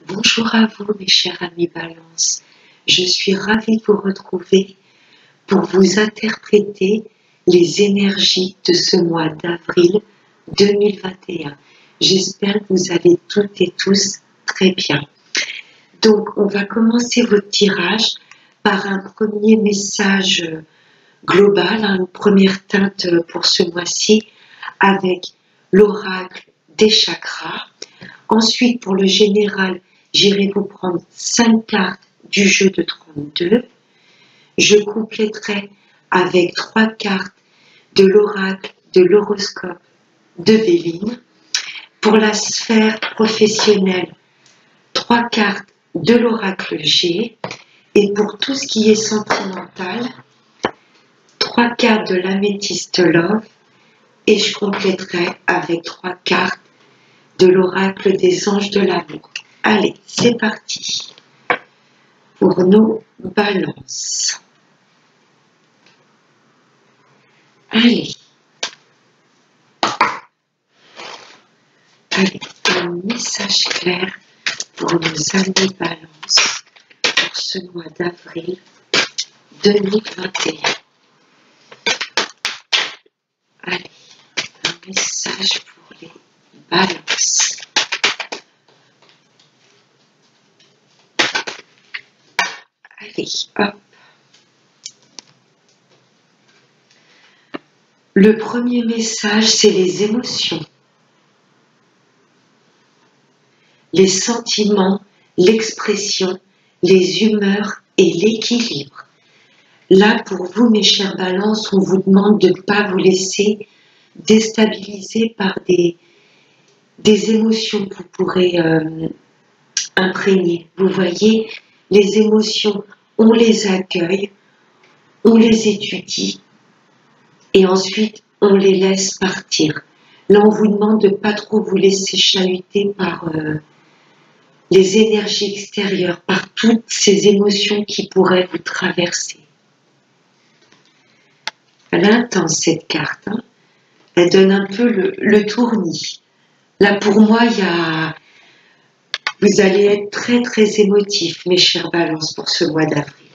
Bonjour à vous mes chers amis Balance, je suis ravie de vous retrouver pour vous interpréter les énergies de ce mois d'avril 2021. J'espère que vous allez toutes et tous très bien. Donc on va commencer votre tirage par un premier message global, une première teinte pour ce mois-ci avec l'oracle des chakras. Ensuite, pour le général, j'irai vous prendre 5 cartes du jeu de 32. Je compléterai avec 3 cartes de l'oracle de l'horoscope de Béline. Pour la sphère professionnelle, 3 cartes de l'oracle G. Et pour tout ce qui est sentimental, 3 cartes de l'améthyste Love. Et je compléterai avec 3 cartes de l'oracle des anges de l'amour. Allez, c'est parti pour nos balances. Allez, un message clair pour nos amis balance pour ce mois d'avril 2021. Allez, un message pour les balances. Allez, hop. Le premier message, c'est les émotions, les sentiments, l'expression, les humeurs et l'équilibre. Là, pour vous, mes chers balances, on vous demande de ne pas vous laisser déstabiliser par des émotions que vous pourrez imprégner. Vous voyez, les émotions, on les accueille, on les étudie et ensuite on les laisse partir. Là, on vous demande de ne pas trop vous laisser chahuter par les énergies extérieures, par toutes ces émotions qui pourraient vous traverser. Elle est intense cette carte, hein. Elle donne un peu le tournis. Là, pour moi, vous allez être très très émotifs, mes chers balances, pour ce mois d'avril.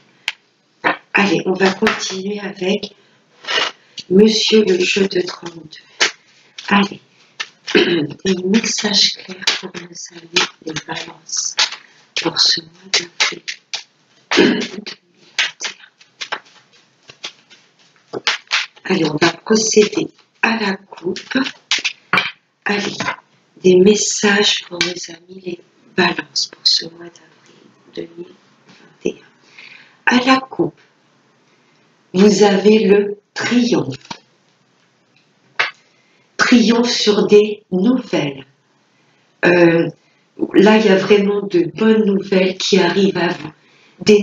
Allez, on va continuer avec Monsieur le jeu de 32. Allez, des messages clairs pour nos amis les balances pour ce mois d'avril 2021. Allez, on va procéder à la coupe. Allez, des messages pour nos amis les balances pour ce mois d'avril 2021. À la coupe, vous avez le triomphe. Triomphe sur des nouvelles. Là, il y a vraiment de bonnes nouvelles qui arrivent à vous. Des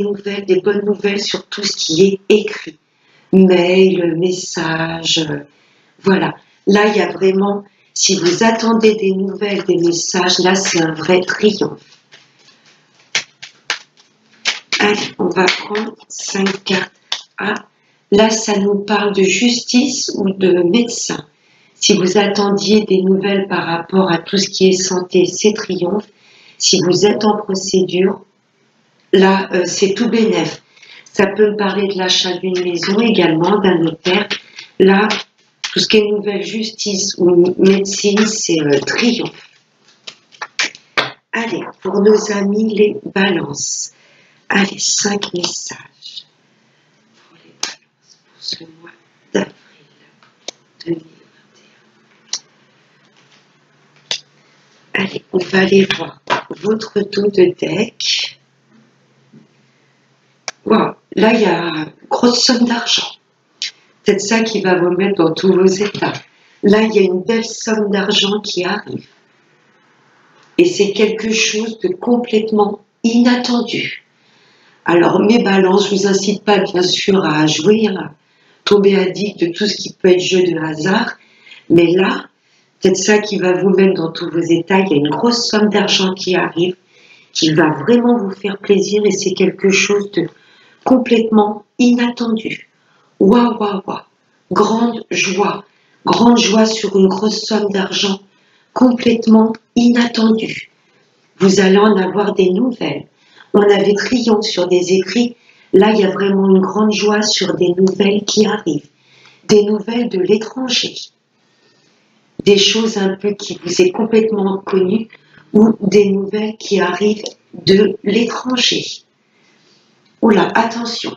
bonnes nouvelles sur tout ce qui est écrit. Mail, message, voilà. Là, il y a vraiment, si vous attendez des nouvelles, des messages, là, c'est un vrai triomphe. Allez, on va prendre 5 cartes. Ah, là, ça nous parle de justice ou de médecin. Si vous attendiez des nouvelles par rapport à tout ce qui est santé, c'est triomphe. Si vous êtes en procédure, là, c'est tout bénef. Ça peut me parler de l'achat d'une maison également, d'un notaire. Là, tout ce qui est nouvelle justice ou médecine, c'est triomphe. Allez, pour nos amis les balances. Allez, 5 messages pour les balances pour ce mois d'avril 2021. Allez, on va aller voir votre dos de deck. Wow, là, il y a une grosse somme d'argent. C'est ça qui va vous mettre dans tous vos états. Là, il y a une belle somme d'argent qui arrive. Et c'est quelque chose de complètement inattendu. Alors, mes balances, je ne vous incite pas, bien sûr, à jouer, à tomber addict de tout ce qui peut être jeu de hasard. Mais là, c'est ça qui va vous mettre dans tous vos états. Il y a une grosse somme d'argent qui arrive, qui va vraiment vous faire plaisir et c'est quelque chose de complètement inattendu. Waouh, waouh, waouh. Grande joie sur une grosse somme d'argent complètement inattendue. Vous allez en avoir des nouvelles. On avait triomphe sur des écrits. Là, il y a vraiment une grande joie sur des nouvelles qui arrivent. Des nouvelles de l'étranger. Des choses un peu qui vous est complètement connues ou des nouvelles qui arrivent de l'étranger. Oula, attention.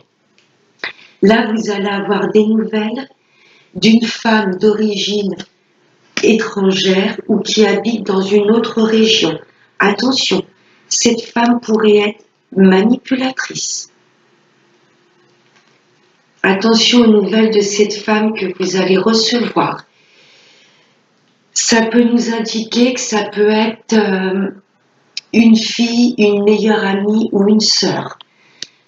Là, vous allez avoir des nouvelles d'une femme d'origine étrangère ou qui habite dans une autre région. Attention, cette femme pourrait être manipulatrice. Attention aux nouvelles de cette femme que vous allez recevoir. Ça peut nous indiquer que ça peut être une fille, une meilleure amie ou une sœur.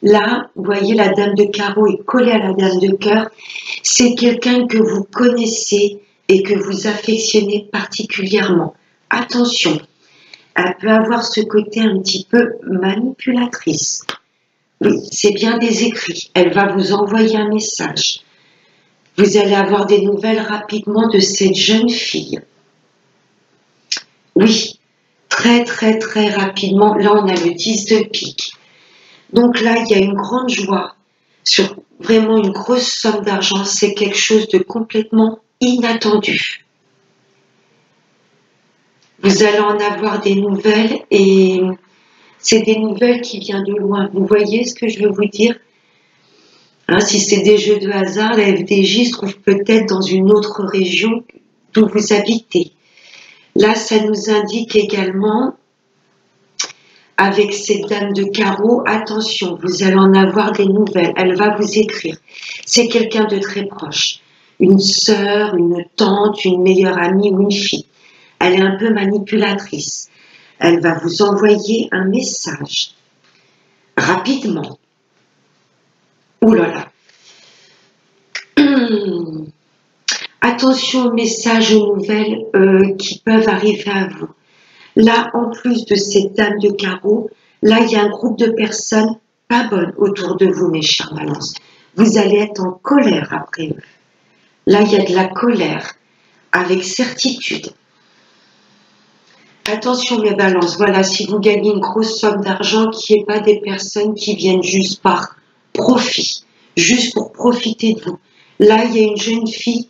Là, vous voyez, la dame de carreau est collée à la dame de cœur. C'est quelqu'un que vous connaissez et que vous affectionnez particulièrement. Attention, elle peut avoir ce côté un petit peu manipulatrice. Oui, c'est bien des écrits. Elle va vous envoyer un message. Vous allez avoir des nouvelles rapidement de cette jeune fille. Oui, très très très rapidement. Là, on a le 10 de pique. Donc là, il y a une grande joie sur vraiment une grosse somme d'argent. C'est quelque chose de complètement inattendu. Vous allez en avoir des nouvelles et c'est des nouvelles qui viennent de loin. Vous voyez ce que je veux vous dire? Hein, si c'est des jeux de hasard, la FDJ se trouve peut-être dans une autre région d'où vous habitez. Là, ça nous indique également, avec cette dame de carreau, attention, vous allez en avoir des nouvelles. Elle va vous écrire. C'est quelqu'un de très proche. Une sœur, une tante, une meilleure amie ou une fille. Elle est un peu manipulatrice. Elle va vous envoyer un message. Rapidement. Ouh là là. Attention aux messages, aux nouvelles qui peuvent arriver à vous. Là, en plus de cette dame de carreau, là, il y a un groupe de personnes pas bonnes autour de vous, mes chers balances. Vous allez être en colère après eux. Là, il y a de la colère, avec certitude. Attention, mes balances, voilà, si vous gagnez une grosse somme d'argent, qu'il n'y ait pas des personnes qui viennent juste par profit, juste pour profiter de vous. Là, il y a une jeune fille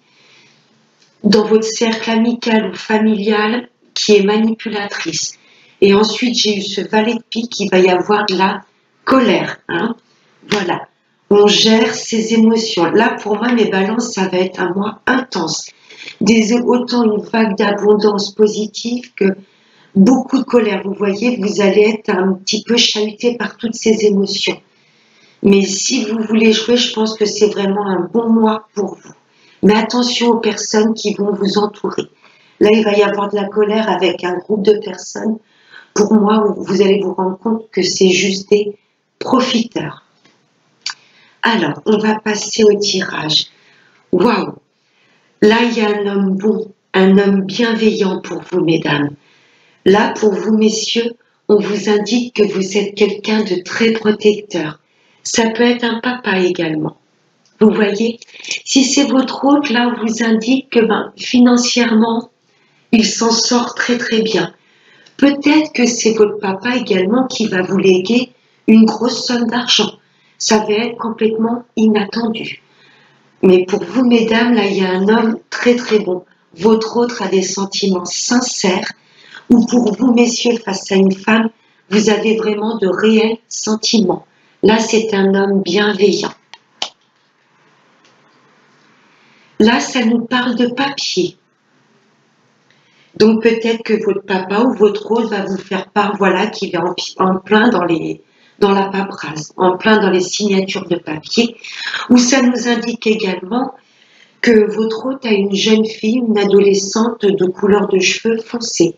dans votre cercle amical ou familial qui est manipulatrice. Et ensuite, j'ai eu ce valet de pique, il va y avoir de la colère. Hein. Voilà, on gère ses émotions. Là, pour moi, mes balances, ça va être un mois intense. Autant une vague d'abondance positive que beaucoup de colère. Vous voyez, vous allez être un petit peu chahuté par toutes ces émotions. Mais si vous voulez jouer, je pense que c'est vraiment un bon mois pour vous. Mais attention aux personnes qui vont vous entourer. Là, il va y avoir de la colère avec un groupe de personnes. Pour moi, vous allez vous rendre compte que c'est juste des profiteurs. Alors, on va passer au tirage. Waouh! Là, il y a un homme bon, un homme bienveillant pour vous, mesdames. Là, pour vous, messieurs, on vous indique que vous êtes quelqu'un de très protecteur. Ça peut être un papa également. Vous voyez, si c'est votre hôte, là, on vous indique que financièrement, il s'en sort très très bien. Peut-être que c'est votre papa également qui va vous léguer une grosse somme d'argent. Ça va être complètement inattendu. Mais pour vous, mesdames, là, il y a un homme très très bon. Votre autre a des sentiments sincères. Ou pour vous, messieurs, face à une femme, vous avez vraiment de réels sentiments. Là, c'est un homme bienveillant. Là, ça nous parle de papier. Donc, peut-être que votre papa ou votre autre va vous faire part, voilà, qu'il est en plein dans la paperasse, en plein dans les signatures de papier. Ou ça nous indique également que votre hôte a une jeune fille, une adolescente de couleur de cheveux foncée.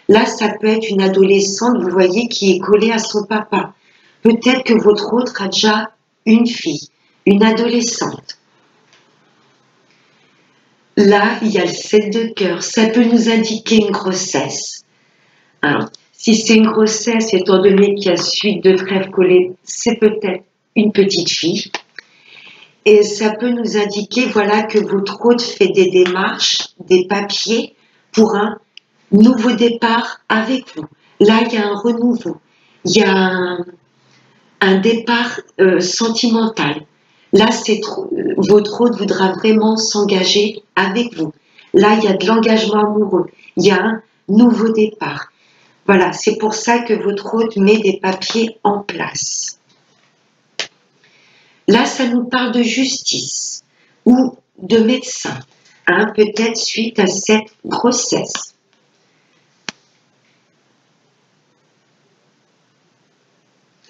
Là, ça peut être une adolescente, vous voyez, qui est collée à son papa. Peut-être que votre autre a déjà une fille, une adolescente. Là, il y a le 7 de cœur. Ça peut nous indiquer une grossesse. Hein. Si c'est une grossesse, étant donné qu'il y a suite de trèfle collée, c'est peut-être une petite fille. Et ça peut nous indiquer, voilà, que votre hôte fait des démarches, des papiers pour un nouveau départ avec vous. Là, il y a un renouveau, il y a un départ sentimental. Là, votre hôte voudra vraiment s'engager avec vous. Là, il y a de l'engagement amoureux, il y a un nouveau départ. Voilà, c'est pour ça que votre hôte met des papiers en place. Là, ça nous parle de justice ou de médecin, hein, peut-être suite à cette grossesse.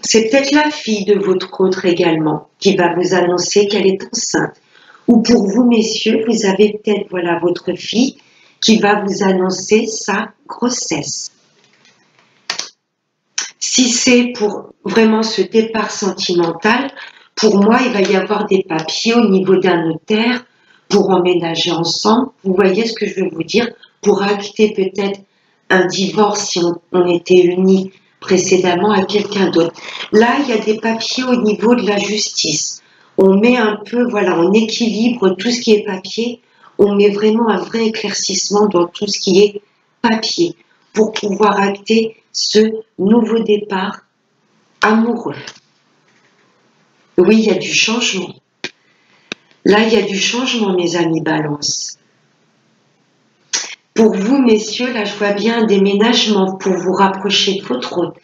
C'est peut-être la fille de votre autre également qui va vous annoncer qu'elle est enceinte. Ou pour vous, messieurs, vous avez peut-être voilà, votre fille qui va vous annoncer sa grossesse. Si c'est pour vraiment ce départ sentimental, pour moi, il va y avoir des papiers au niveau d'un notaire pour emménager ensemble. Vous voyez ce que je veux vous dire? Pour acter peut-être un divorce si on était unis précédemment à quelqu'un d'autre. Là, il y a des papiers au niveau de la justice. On met un peu, voilà, on équilibre tout ce qui est papier. On met vraiment un vrai éclaircissement dans tout ce qui est papier pour pouvoir acter ce nouveau départ amoureux. Oui, il y a du changement. Là, il y a du changement, mes amis Balance. Pour vous, messieurs, là, je vois bien un déménagement pour vous rapprocher de votre hôte.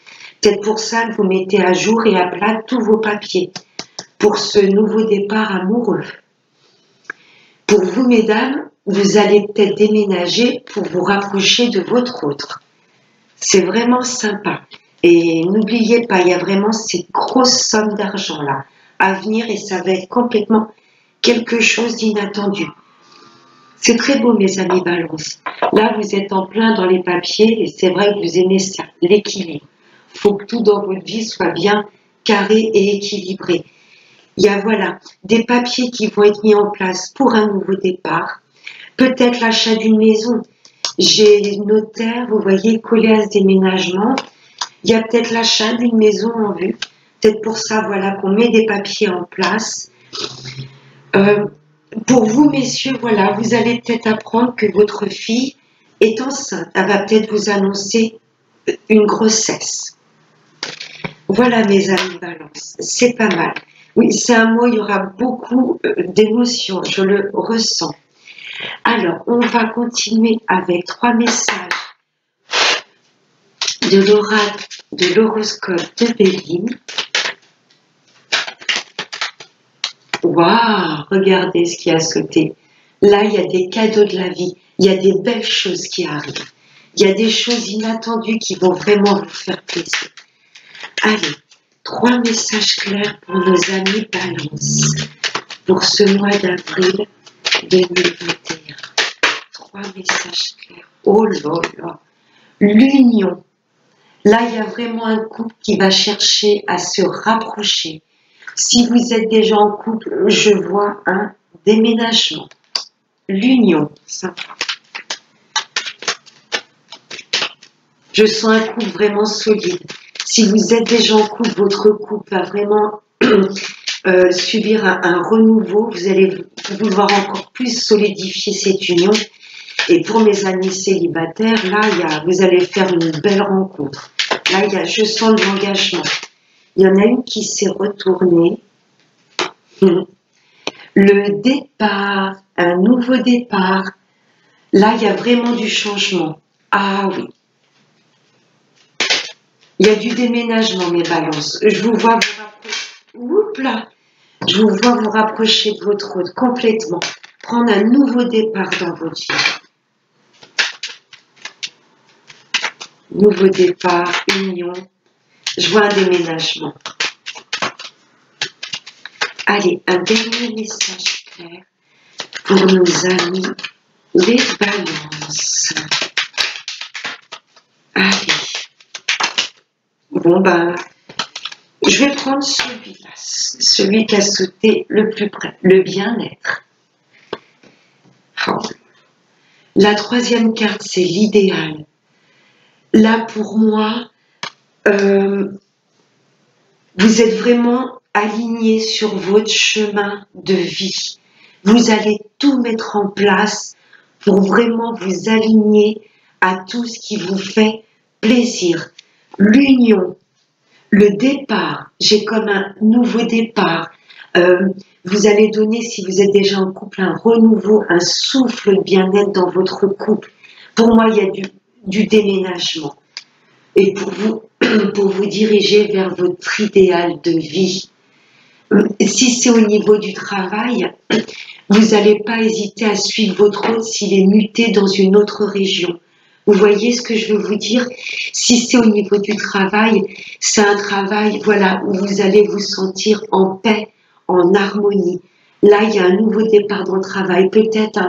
Peut-être pour ça que vous mettez à jour et à plat tous vos papiers pour ce nouveau départ amoureux. Pour vous, mesdames, vous allez peut-être déménager pour vous rapprocher de votre autre. C'est vraiment sympa. Et n'oubliez pas, il y a vraiment ces grosses sommes d'argent là à venir et ça va être complètement quelque chose d'inattendu. C'est très beau, mes amis Balance. Là, vous êtes en plein dans les papiers et c'est vrai que vous aimez ça, l'équilibre. Il faut que tout dans votre vie soit bien carré et équilibré. Il y a voilà des papiers qui vont être mis en place pour un nouveau départ. Peut-être l'achat d'une maison. J'ai notaire, vous voyez, collé à ce déménagement. Il y a peut-être l'achat d'une maison en vue. Peut-être pour ça, voilà, qu'on met des papiers en place. Pour vous, messieurs, voilà, vous allez peut-être apprendre que votre fille est enceinte. Elle va peut-être vous annoncer une grossesse. Voilà, mes amis Balance, c'est pas mal. Oui, c'est un mot, il y aura beaucoup d'émotions, je le ressens. Alors, on va continuer avec 3 messages de l'oracle de l'horoscope de Béline. Waouh, regardez ce qui a sauté. Là, il y a des cadeaux de la vie. Il y a des belles choses qui arrivent. Il y a des choses inattendues qui vont vraiment vous faire plaisir. Allez, 3 messages clairs pour nos amis Balance pour ce mois d'avril 2021. 3 messages clairs. Oh là là. L'union. Là, il y a vraiment un couple qui va chercher à se rapprocher. Si vous êtes déjà en couple, je vois un déménagement. L'union, sympa. Je sens un couple vraiment solide. Si vous êtes déjà en couple, votre couple va vraiment subir un renouveau. Vous allez vouloir encore plus solidifier cette union. Et pour mes amis célibataires, là, vous allez faire une belle rencontre. Là, je sens de l'engagement. Il y en a une qui s'est retournée. Le départ, un nouveau départ. Là, il y a vraiment du changement. Ah oui. Il y a du déménagement, mes Balances. Je vous vois vous rapprocher. Oups là. Je vous vois vous rapprocher de votre hôte complètement. Prendre un nouveau départ dans votre vie. Nouveau départ, union. Je vois un déménagement. Allez, un dernier message clair pour nos amis les Balances. Allez. Bon, je vais prendre celui-là, celui qui a sauté le plus près, le bien-être. Oh. La 3e carte, c'est l'idéal. Là, pour moi, vous êtes vraiment aligné sur votre chemin de vie. Vous allez tout mettre en place pour vraiment vous aligner à tout ce qui vous fait plaisir, l'union, le départ. J'ai comme un nouveau départ. Vous allez donner, si vous êtes déjà en couple, un renouveau, un souffle de bien-être dans votre couple. Pour moi, il y a du déménagement. Et pour vous diriger vers votre idéal de vie. Si c'est au niveau du travail, vous n'allez pas hésiter à suivre votre hôte s'il est muté dans une autre région. Vous voyez ce que je veux vous dire? Si c'est au niveau du travail, c'est un travail, voilà, où vous allez vous sentir en paix, en harmonie. Là, il y a un nouveau départ dans le travail, peut-être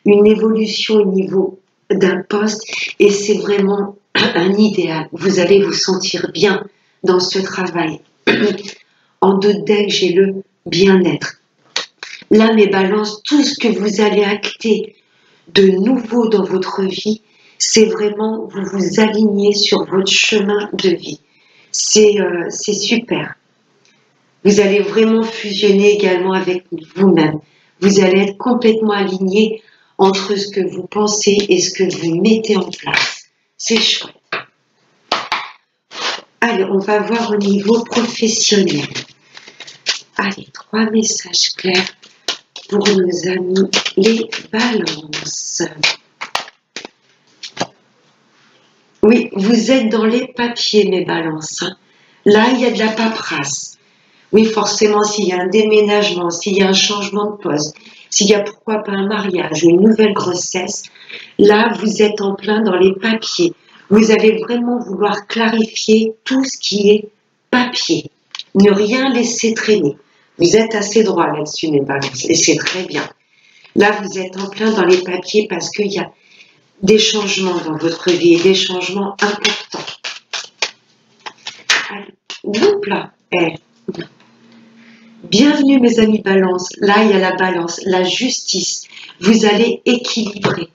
une évolution au niveau d'un poste, et c'est vraiment un idéal. Vous allez vous sentir bien dans ce travail. En deux decks, j'ai le bien-être. Là, mes balances, tout ce que vous allez acter de nouveau dans votre vie, c'est vraiment vous vous alignez sur votre chemin de vie. C'est super. Vous allez vraiment fusionner également avec vous-même. Vous allez être complètement aligné entre ce que vous pensez et ce que vous mettez en place. C'est chouette. Allez, on va voir au niveau professionnel. Allez, 3 messages clairs pour nos amis les balances. Oui, vous êtes dans les papiers, mes balances. Là, il y a de la paperasse. Oui, forcément, s'il y a un déménagement, s'il y a un changement de poste, s'il y a pourquoi pas un mariage ou une nouvelle grossesse, là, vous êtes en plein dans les papiers. Vous allez vraiment vouloir clarifier tout ce qui est papier. Ne rien laisser traîner. Vous êtes assez droit là-dessus, mes balances, et c'est très bien. Là, vous êtes en plein dans les papiers parce qu'il y a des changements dans votre vie et des changements importants. Allez, hop là, bienvenue mes amis balance. Là, il y a la balance, la justice. Vous allez équilibrer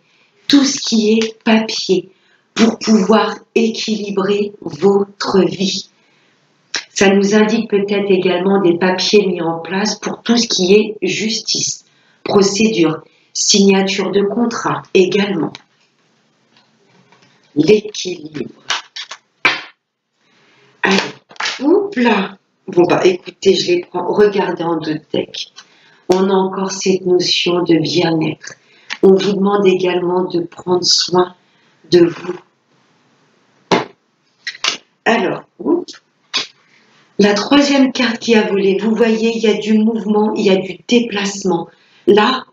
tout ce qui est papier pour pouvoir équilibrer votre vie. Ça nous indique peut-être également des papiers mis en place pour tout ce qui est justice, procédure, signature de contrat également. L'équilibre. Allez, hop là. Bon bah écoutez, je les prends, regardez en deux decks. On a encore cette notion de bien-être. On vous demande également de prendre soin de vous. Alors, la troisième carte qui a volé, vous voyez, il y a du mouvement, il y a du déplacement. Là,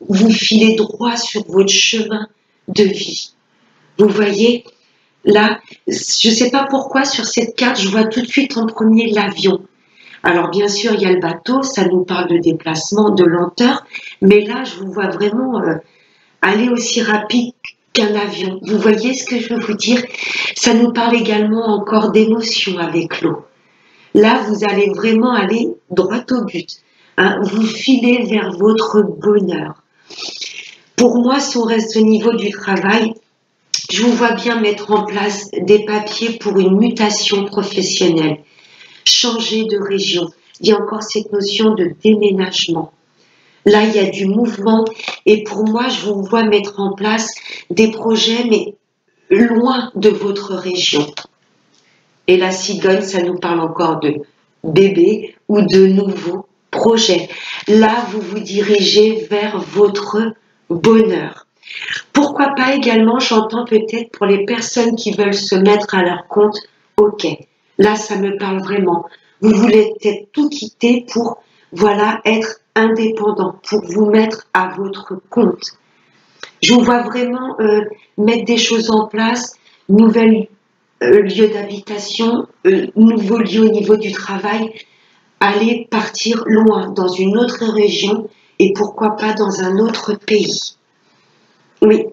vous filez droit sur votre chemin de vie. Vous voyez, là, je ne sais pas pourquoi sur cette carte, je vois tout de suite en premier l'avion. Alors bien sûr, il y a le bateau, ça nous parle de déplacement, de lenteur, mais là, je vous vois vraiment aller aussi rapide qu'un avion. Vous voyez ce que je veux vous dire? Ça nous parle également encore d'émotion avec l'eau. Là, vous allez vraiment aller droit au but. Hein, vous filez vers votre bonheur. Pour moi, si on reste au niveau du travail, je vous vois bien mettre en place des papiers pour une mutation professionnelle. Changer de région. Il y a encore cette notion de déménagement. Là, il y a du mouvement et pour moi, je vous vois mettre en place des projets, mais loin de votre région. Et la cigogne, ça nous parle encore de bébé ou de nouveaux projets. Là, vous vous dirigez vers votre bonheur. Pourquoi pas également, j'entends peut-être pour les personnes qui veulent se mettre à leur compte, ok, là, ça me parle vraiment. Vous voulez peut-être tout quitter pour, voilà, être indépendant, pour vous mettre à votre compte. Je vous vois vraiment mettre des choses en place, nouvelles lieu d'habitation, nouveau lieu au niveau du travail, aller partir loin, dans une autre région et pourquoi pas dans un autre pays. Oui.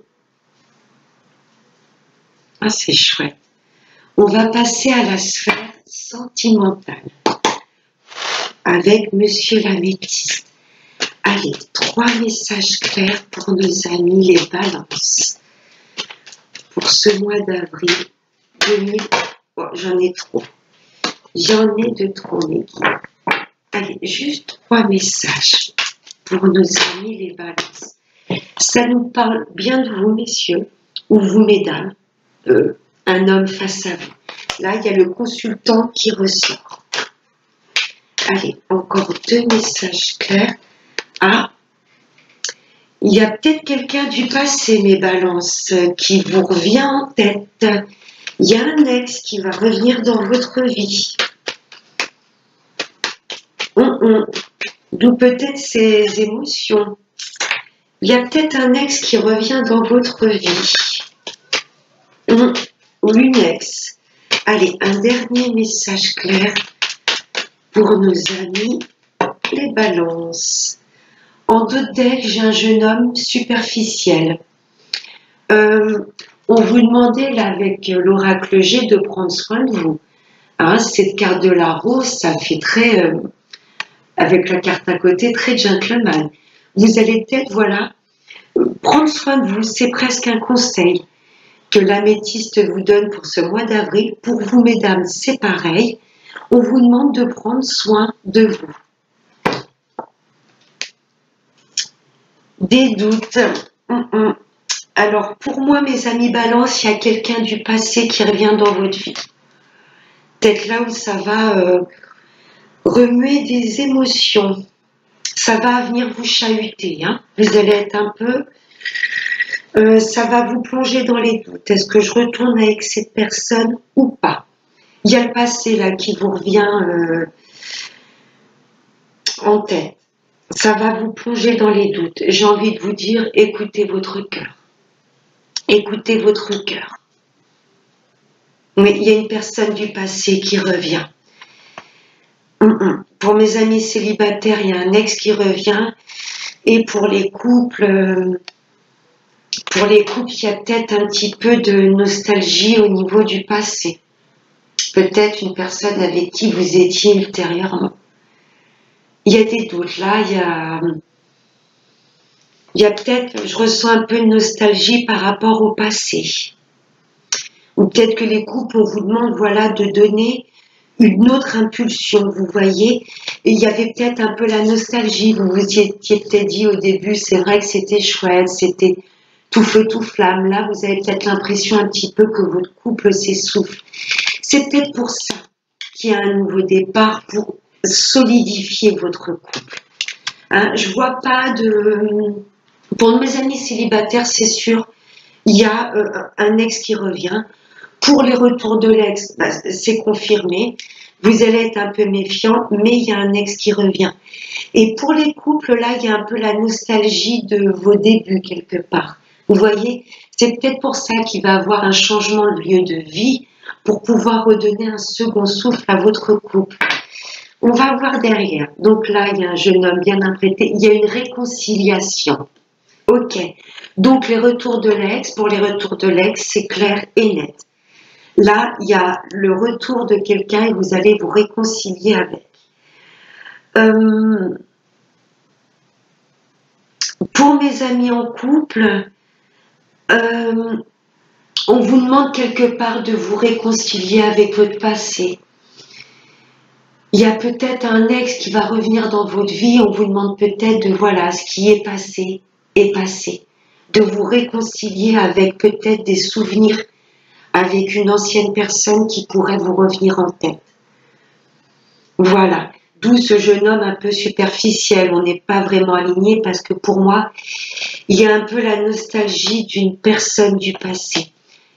Ah, c'est chouette. On va passer à la sphère sentimentale avec Monsieur l'améthyste. Allez, 3 messages clairs pour nos amis les balances. Pour ce mois d'avril 2000. Oh, j'en ai trop. J'en ai de trop, mes guides. Allez, juste 3 messages pour nos amis les balances. Ça nous parle bien de vous, messieurs, ou vous, mesdames. un homme face à vous. Là, il y a le consultant qui ressort. Allez, encore 2 messages clairs. Ah, il y a peut-être quelqu'un du passé, mes balances, qui vous revient en tête. Il y a un ex qui va revenir dans votre vie. D'où peut-être ces émotions. Il y a peut-être un ex qui revient dans votre vie. Ou une ex. Allez, un dernier message clair pour nos amis, les balances. En d'autres decks, j'ai un jeune homme superficiel. On vous demandait là avec l'oracle G de prendre soin de vous. Hein, cette carte de la rose, ça fait très, avec la carte à côté, très gentleman. Vous allez peut-être, voilà, prendre soin de vous. C'est presque un conseil que l'améthyste vous donne pour ce mois d'avril. Pour vous, mesdames, c'est pareil. On vous demande de prendre soin de vous. Des doutes. Alors, pour moi, mes amis balance, il y a quelqu'un du passé qui revient dans votre vie. Peut-être là où ça va remuer des émotions. Ça va venir vous chahuter. Hein. Vous allez être un peu... ça va vous plonger dans les doutes. Est-ce que je retourne avec cette personne ou pas? Il y a le passé là qui vous revient en tête. Ça va vous plonger dans les doutes. J'ai envie de vous dire, écoutez votre cœur. Écoutez votre cœur. Oui, il y a une personne du passé qui revient. Pour mes amis célibataires, il y a un ex qui revient. Et pour les couples, il y a peut-être un petit peu de nostalgie au niveau du passé. Peut-être une personne avec qui vous étiez ultérieurement. Il y a des doutes là, il y a peut-être, je ressens un peu de nostalgie par rapport au passé. Ou peut-être que les couples, on vous demande, voilà, de donner une autre impulsion, vous voyez. Et il y avait peut-être un peu la nostalgie, vous vous étiez peut-être dit au début, c'est vrai que c'était chouette, c'était tout feu, tout flamme. Là, vous avez peut-être l'impression un petit peu que votre couple s'essouffle. C'est peut-être pour ça qu'il y a un nouveau départ, pour solidifier votre couple. Hein, je vois pas de... Pour mes amis célibataires, c'est sûr, il y a un ex qui revient. Pour les retours de l'ex, c'est confirmé. Vous allez être un peu méfiant, mais il y a un ex qui revient. Et pour les couples, là, il y a un peu la nostalgie de vos débuts quelque part. Vous voyez, c'est peut-être pour ça qu'il va y avoir un changement de lieu de vie pour pouvoir redonner un second souffle à votre couple. On va voir derrière. Donc là, il y a un jeune homme bien apprêté. Il y a une réconciliation. Ok. Donc les retours de l'ex, pour les retours de l'ex, c'est clair et net. Là, il y a le retour de quelqu'un et vous allez vous réconcilier avec. Pour mes amis en couple, on vous demande quelque part de vous réconcilier avec votre passé. Il y a peut-être un ex qui va revenir dans votre vie, on vous demande peut-être de, voilà, ce qui est passé, de vous réconcilier avec peut-être des souvenirs, avec une ancienne personne qui pourrait vous revenir en tête. Voilà, d'où ce jeune homme un peu superficiel, on n'est pas vraiment aligné parce que pour moi, il y a un peu la nostalgie d'une personne du passé.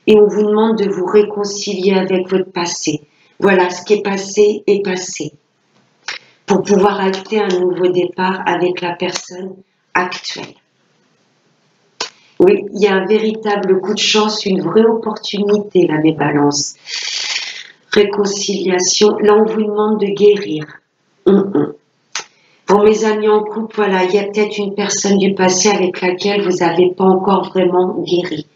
Et on vous demande de vous réconcilier avec votre passé. Voilà, ce qui est passé est passé. Pour pouvoir acter un nouveau départ avec la personne actuelle. Oui, il y a un véritable coup de chance, une vraie opportunité là, mes balances. Réconciliation, là on vous demande de guérir. Pour mes amis en couple, voilà, il y a peut-être une personne du passé avec laquelle vous n'avez pas encore vraiment guéri.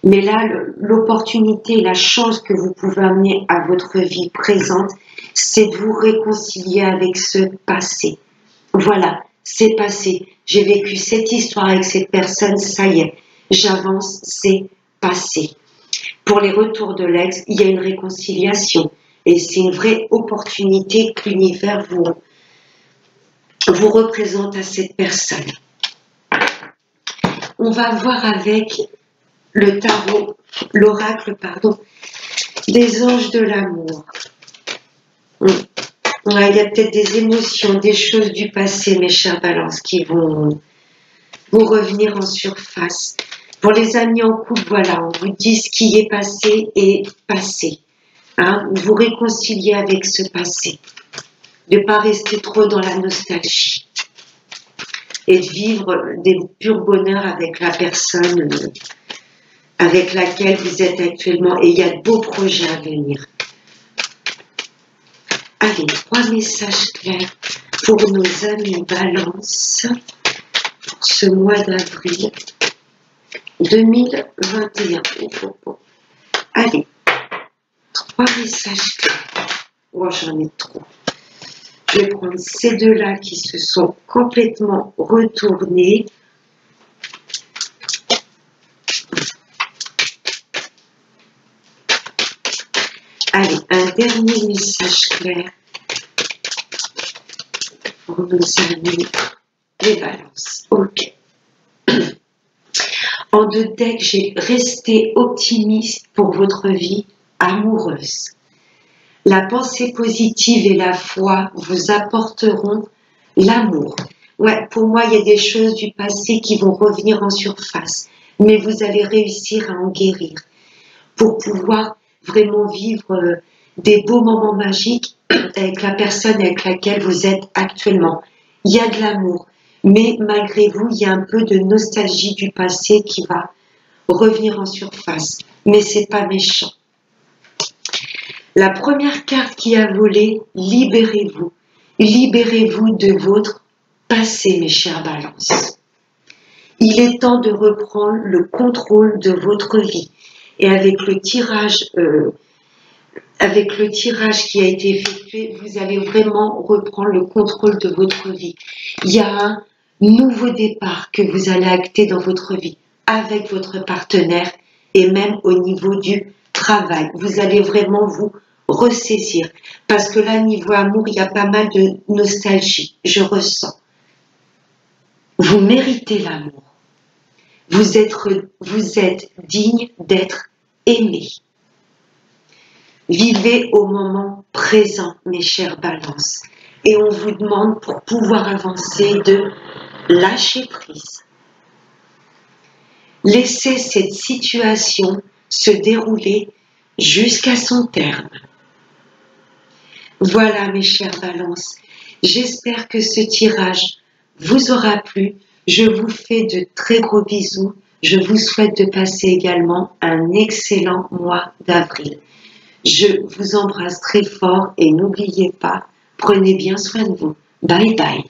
Mais là, l'opportunité, la chance que vous pouvez amener à votre vie présente, c'est de vous réconcilier avec ce passé. Voilà, c'est passé. J'ai vécu cette histoire avec cette personne, ça y est, j'avance, c'est passé. Pour les retours de l'ex, il y a une réconciliation. Et c'est une vraie opportunité que l'univers vous représente à cette personne. On va voir avec le tarot, l'oracle, pardon, des anges de l'amour. Ouais, il y a peut-être des émotions, des choses du passé, mes chers balances, qui vont revenir en surface. Pour les amis en couple, voilà, on vous dit ce qui est passé. Hein, vous réconcilier avec ce passé. De ne pas rester trop dans la nostalgie. Et de vivre des purs bonheurs avec la personne avec laquelle vous êtes actuellement. Et il y a de beaux projets à venir. Allez, 3 messages clairs pour nos amis Balance pour ce mois d'avril 2021. Allez, 3 messages clairs. Oh, j'en ai trop. Je vais prendre ces deux-là qui se sont complètement retournés. Allez, un dernier message clair pour nos amis les balances. Ok. En 2 decks, j'ai resté optimiste pour votre vie amoureuse. La pensée positive et la foi vous apporteront l'amour. Ouais, pour moi, il y a des choses du passé qui vont revenir en surface, mais vous allez réussir à en guérir pour pouvoir vraiment vivre des beaux moments magiques avec la personne avec laquelle vous êtes actuellement. Il y a de l'amour, mais malgré vous, il y a un peu de nostalgie du passé qui va revenir en surface, mais c'est pas méchant. La première carte qui a volé, libérez-vous. Libérez-vous de votre passé, mes chers balances. Il est temps de reprendre le contrôle de votre vie. Et avec le tirage qui a été effectué, vous allez vraiment reprendre le contrôle de votre vie. Il y a un nouveau départ que vous allez acter dans votre vie avec votre partenaire et même au niveau du travail. Vous allez vraiment vous ressaisir parce que là, niveau amour, il y a pas mal de nostalgie. Je ressens. Vous méritez l'amour. Vous êtes digne d'être aimé. Vivez au moment présent, mes chères balances. Et on vous demande, pour pouvoir avancer, de lâcher prise. Laissez cette situation se dérouler jusqu'à son terme. Voilà, mes chères balances. J'espère que ce tirage vous aura plu. Je vous fais de très gros bisous. Je vous souhaite de passer également un excellent mois d'avril. Je vous embrasse très fort et n'oubliez pas, prenez bien soin de vous. Bye bye.